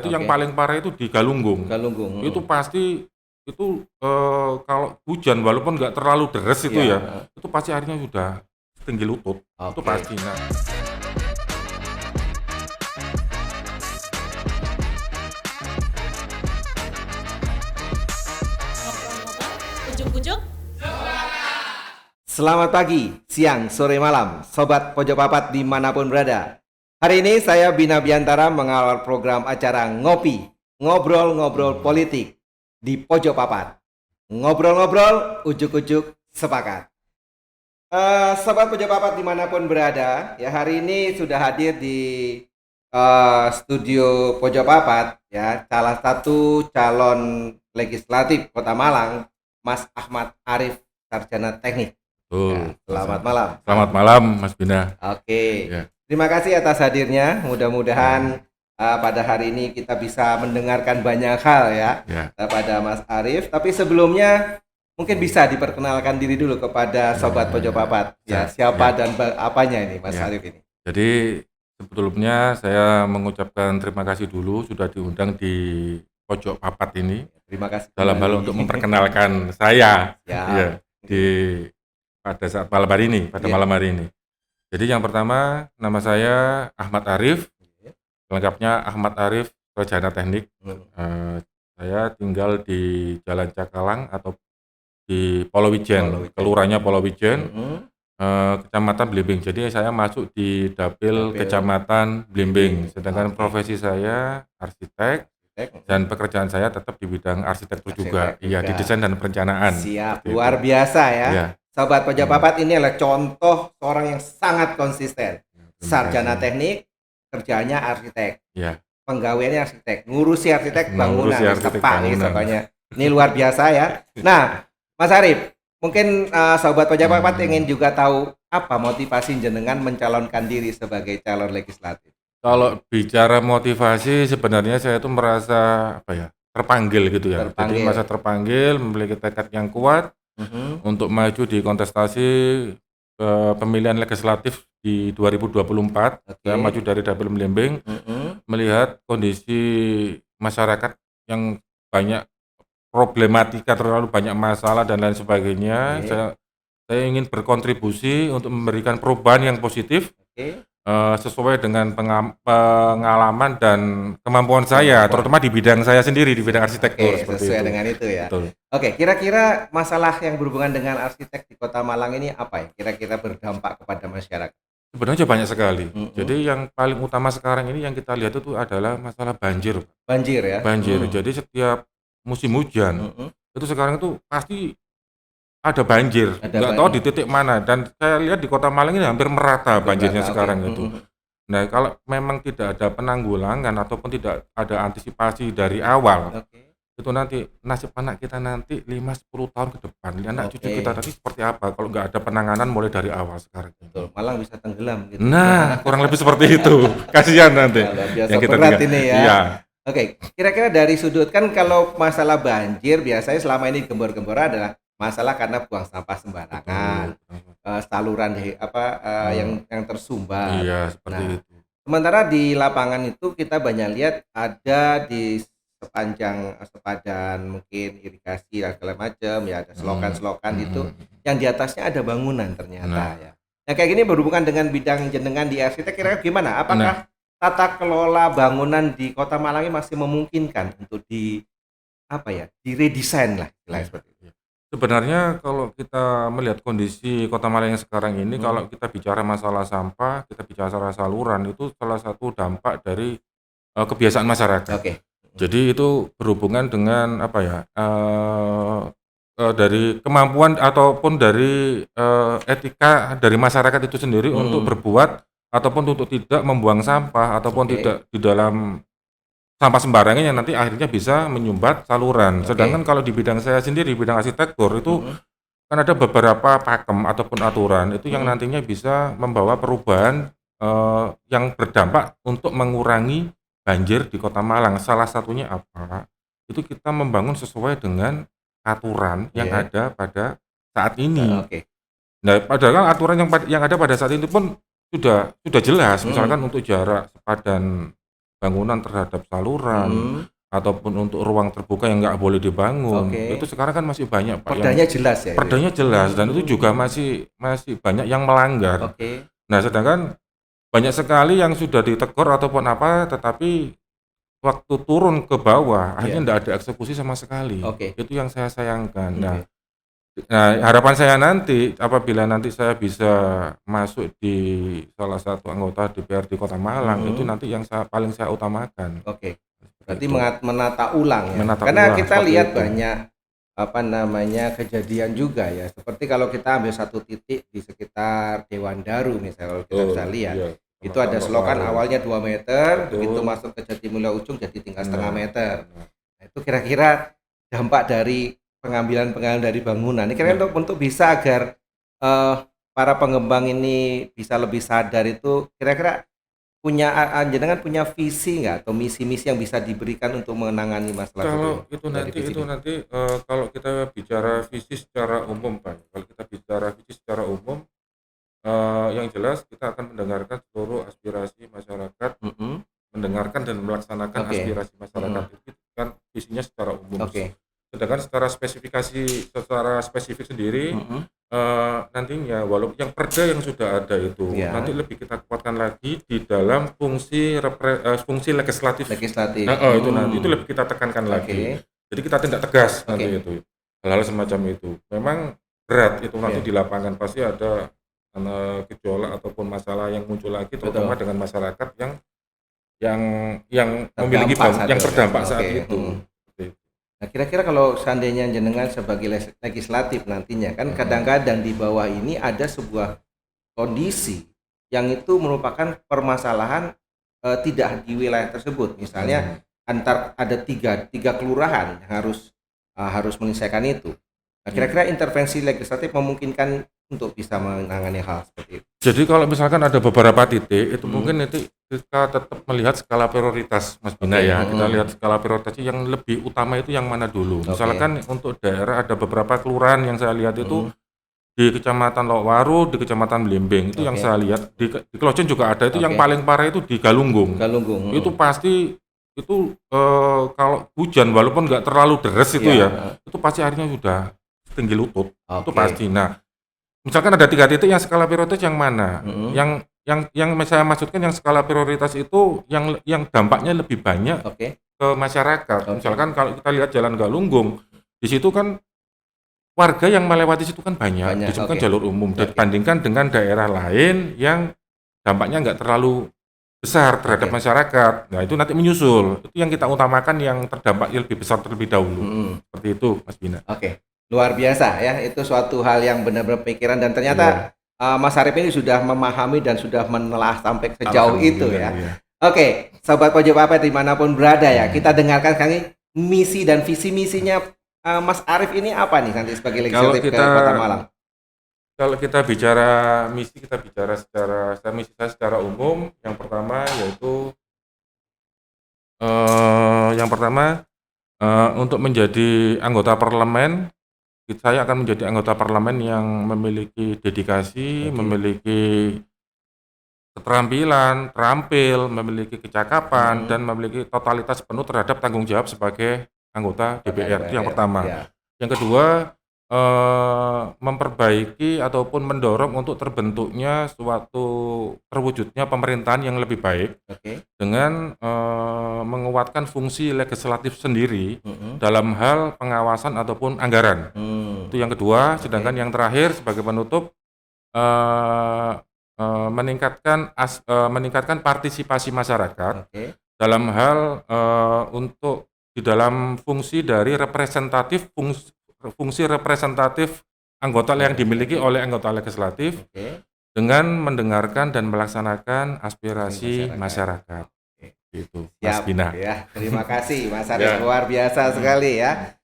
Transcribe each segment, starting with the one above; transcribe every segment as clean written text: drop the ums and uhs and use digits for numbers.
itu yang Oke. paling parah itu di Galunggung. Galunggung. Itu pasti itu, kalau hujan walaupun nggak terlalu deres itu Iya, ya, heeh. itu pasti airnya sudah setinggi lutut, itu Oke. pasti. Nah, Ngobrol-ngobrol, ujuk-ujuk. Selamat pagi, siang, sore, malam, Sobat Pojok Papat dimanapun berada. Hari ini saya Bina Biantara mengawal program acara Ngopi, Ngobrol-Ngobrol Politik di Pojok Papat. Ngobrol-ngobrol, ujuk-ujuk, sepakat. Sobat Pojok Papat dimanapun berada, ya hari ini sudah hadir di studio Pojok Papat, ya salah satu calon legislatif Kota Malang, Mas Ahmad Arif, sarjana teknik. Ya, betul. selamat malam. Selamat malam Mas Bina. Oke, Ya. terima kasih atas hadirnya. Mudah-mudahan pada hari ini kita bisa mendengarkan banyak hal ya Ya. pada Mas Arif. Tapi sebelumnya mungkin bisa diperkenalkan diri dulu kepada Sobat Pojok Papat. Ya, siapa dan apanya ini Mas Ya. Arif ini? Jadi sebetulnya saya mengucapkan terima kasih dulu sudah diundang di Pojok Papat ini Terima kasih dalam hal kembali. untuk memperkenalkan saya Ya. ya di pada saat malam hari ini, pada Iya. malam hari ini. Jadi yang pertama nama saya Ahmad Arif, lengkapnya Ahmad Arif, sarjana teknik. Saya tinggal di Jalan Cakalang atau di Polowijen, kelurahannya Polowijen, Kecamatan Blimbing. Jadi saya masuk di Dapil Kecamatan Blimbing, sedangkan profesi saya arsitek dan pekerjaan saya tetap di bidang arsitektur juga. Iya, di desain dan perencanaan. Siap, Seperti luar itu. biasa ya. Iya. Sobat Pojok Papat ini adalah contoh seorang yang sangat konsisten. Sarjana teknik, kerjanya arsitek. Iya. Penggawaiannya arsitek, ngurusi arsitek bangunan, Ngurusi arsitek sepak nih bangunan. pokoknya. Ini luar biasa ya. Nah, Mas Arif, mungkin Sobat Pojok Papat ingin juga tahu apa motivasi jenengan mencalonkan diri sebagai calon legislatif. Kalau bicara motivasi sebenarnya saya itu merasa terpanggil gitu ya. Jadi merasa terpanggil, memiliki tekad yang kuat untuk maju di kontestasi pemilihan legislatif di 2024. Saya maju dari Dapil Blimbing, melihat kondisi masyarakat yang banyak problematika, terlalu banyak masalah dan lain sebagainya. Saya ingin berkontribusi untuk memberikan perubahan yang positif. Sesuai dengan pengalaman dan kemampuan saya, terutama di bidang saya sendiri, di bidang arsitektur. Sesuai dengan itu ya. Betul. Oke, kira-kira masalah yang berhubungan dengan arsitek di Kota Malang ini apa ya? Kira-kira berdampak kepada masyarakat? Sebenarnya banyak sekali. Jadi yang paling utama sekarang ini yang kita lihat itu adalah masalah banjir. Banjir ya? Banjir. Jadi setiap musim hujan itu sekarang itu pasti ada banjir, nggak tahu di titik mana, dan saya lihat di Kota Malang ini hampir merata banjirnya sekarang itu. Nah, kalau memang tidak ada penanggulangan ataupun tidak ada antisipasi dari awal, itu nanti nasib anak kita nanti 5-10 tahun ke depan, anak cucu kita nanti seperti apa kalau nggak ada penanganan mulai dari awal sekarang. Betul, Malang bisa tenggelam gitu. Nah, kurang lebih seperti itu. Kasihan nanti. Biasa berat ini ya. Iya. Oke, kira-kira dari sudut, kan kalau masalah banjir biasanya selama ini gembor-gembor adalah masalah karena buang sampah sembarangan, saluran yang tersumbat. Iya, seperti itu. Sementara di lapangan itu kita banyak lihat ada di sepanjang sepadan mungkin irigasi dan segala macam ya, ada selokan-selokan itu yang di atasnya ada bangunan ternyata ya. Nah, kayak gini berhubungan dengan bidang jenengan di arsitek, kira-kira gimana? Apakah tata kelola bangunan di Kota Malang ini masih memungkinkan untuk diredesain lah seperti itu? Sebenarnya kalau kita melihat kondisi Kota Malang yang sekarang ini, kalau kita bicara masalah sampah, kita bicara saluran, itu salah satu dampak dari kebiasaan masyarakat. Jadi itu berhubungan dengan dari kemampuan ataupun dari etika dari masyarakat itu sendiri untuk berbuat ataupun untuk tidak membuang sampah ataupun tidak di dalam sampah sembarangan yang nanti akhirnya bisa menyumbat saluran. Sedangkan kalau di bidang saya sendiri, bidang arsitektur itu kan ada beberapa pakem ataupun aturan itu yang nantinya bisa membawa perubahan yang berdampak untuk mengurangi banjir di Kota Malang. Salah satunya apa? Itu kita membangun sesuai dengan aturan yang ada pada saat ini. Nah, padahal aturan yang ada pada saat ini pun sudah jelas. Misalkan untuk jarak sepadan bangunan terhadap saluran ataupun untuk ruang terbuka yang nggak boleh dibangun. Itu sekarang kan masih banyak Pak. Perdanya jelas ya. Perdanya jelas dan itu juga masih banyak yang melanggar. Nah, sedangkan banyak sekali yang sudah ditegur ataupun apa, tetapi waktu turun ke bawah akhirnya nggak ada eksekusi sama sekali. Itu yang saya sayangkan. Nah, harapan saya nanti apabila nanti saya bisa masuk di salah satu anggota DPRD Kota Malang, itu nanti yang paling saya utamakan. Berarti menata ulang ya. Karena kita lihat banyak kejadian juga ya. Seperti kalau kita ambil satu titik di sekitar Dewan Daru misalnya, kalau kita bisa lihat. Itu ada selokan awalnya 2 meter, begitu masuk ke Jatimulya ujung jadi tinggal setengah meter. Nah, itu kira-kira dampak dari pengambilan dari bangunan. Ini kira-kira untuk bisa agar para pengembang ini bisa lebih sadar, itu kira-kira jenengan punya visi nggak atau misi-misi yang bisa diberikan untuk menangani masalah itu nanti kalau kita bicara visi secara umum Pak. Kalau kita bicara visi secara umum, yang jelas kita akan mendengarkan seluruh aspirasi masyarakat, mendengarkan dan melaksanakan aspirasi masyarakat. Itu kan visinya secara umum. Sedangkan secara spesifik sendiri, nantinya walaupun yang perda yang sudah ada itu nanti lebih kita kuatkan lagi di dalam fungsi legislatif. Itu nanti itu lebih kita tekankan lagi. Jadi kita tindak tegas nanti itu hal-hal semacam itu. Memang berat itu nanti di lapangan pasti ada gejolak ataupun masalah yang muncul lagi, terutama dengan masyarakat yang memiliki yang terdampak saat itu. Nah, kira-kira kalau seandainya jenengan sebagai legislatif nantinya kan kadang-kadang di bawah ini ada sebuah kondisi yang itu merupakan permasalahan tidak di wilayah tersebut. Misalnya ada tiga kelurahan yang harus menyelesaikan itu. Nah, kira-kira intervensi legislatif memungkinkan untuk bisa menangani hal seperti itu. Jadi kalau misalkan ada beberapa titik itu mungkin nanti kita tetap melihat skala prioritas Mas Bina ya. Kita lihat skala prioritas yang lebih utama itu yang mana dulu. Misalkan untuk daerah ada beberapa kelurahan yang saya lihat itu di Kecamatan Lokwaru, di Kecamatan Blimbing itu yang saya lihat, di Klojen juga ada itu. Yang paling parah itu di Galunggung. Itu pasti itu kalau hujan walaupun nggak terlalu deres itu itu pasti airnya sudah tinggi lutut. Itu pasti. Nah, misalkan ada 3 titik yang skala prioritas yang mana? Yang saya maksudkan yang skala prioritas itu yang dampaknya lebih banyak ke masyarakat. Misalkan kalau kita lihat Jalan Galunggung, di situ kan warga yang melewati situ kan banyak. Di situ kan jalur umum. Dibandingkan dengan daerah lain yang dampaknya nggak terlalu besar terhadap masyarakat. Nah, itu nanti menyusul. Itu yang kita utamakan yang terdampak lebih besar terlebih dahulu. Seperti itu, Mas Bina. Luar biasa ya, itu suatu hal yang benar-benar pikiran dan ternyata Mas Arif ini sudah memahami dan sudah menelaah sampai sejauh itu ya. Sobat Pojok Papat dimanapun berada ya, kita dengarkan kali misi dan visi misinya Mas Arif ini apa nih nanti sebagai legislatif Kota Malang. Kalau kita bicara misi, kita bicara secara umum. Yang pertama yaitu untuk menjadi anggota parlemen. Saya akan menjadi anggota parlemen yang memiliki dedikasi, memiliki keterampilan, terampil, memiliki kecakapan, dan memiliki totalitas penuh terhadap tanggung jawab sebagai anggota DPR. Itu yang pertama. Yang kedua, memperbaiki ataupun mendorong untuk terbentuknya terwujudnya pemerintahan yang lebih baik dengan menguatkan fungsi legislatif sendiri dalam hal pengawasan ataupun anggaran. Itu yang kedua. Sedangkan yang terakhir sebagai penutup, meningkatkan partisipasi masyarakat dalam hal untuk di dalam fungsi dari fungsi representatif anggota yang dimiliki oleh anggota legislatif dengan mendengarkan dan melaksanakan aspirasi masyarakat. Itu, Mas Bina. Ya, terima kasih Mas Arif, luar biasa sekali ya.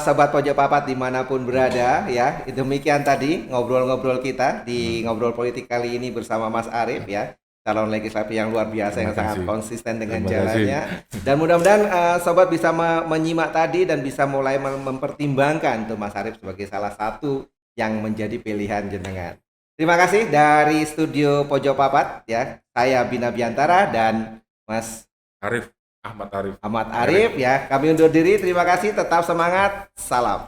Sobat Pojok Papat dimanapun berada ya, demikian tadi ngobrol-ngobrol kita di Ngobrol Politik kali ini bersama Mas Arif ya, calon legislatif yang luar biasa yang sangat konsisten dengan jalannya. Dan mudah-mudahan sobat bisa menyimak tadi dan bisa mulai mempertimbangkan tuh Mas Arif sebagai salah satu yang menjadi pilihan jenengan. Terima kasih dari studio Pojok Papat ya. Saya Bina Biantara dan Mas Ahmad Arif. Ahmad Arif ya. Kami undur diri. Terima kasih. Tetap semangat. Salam.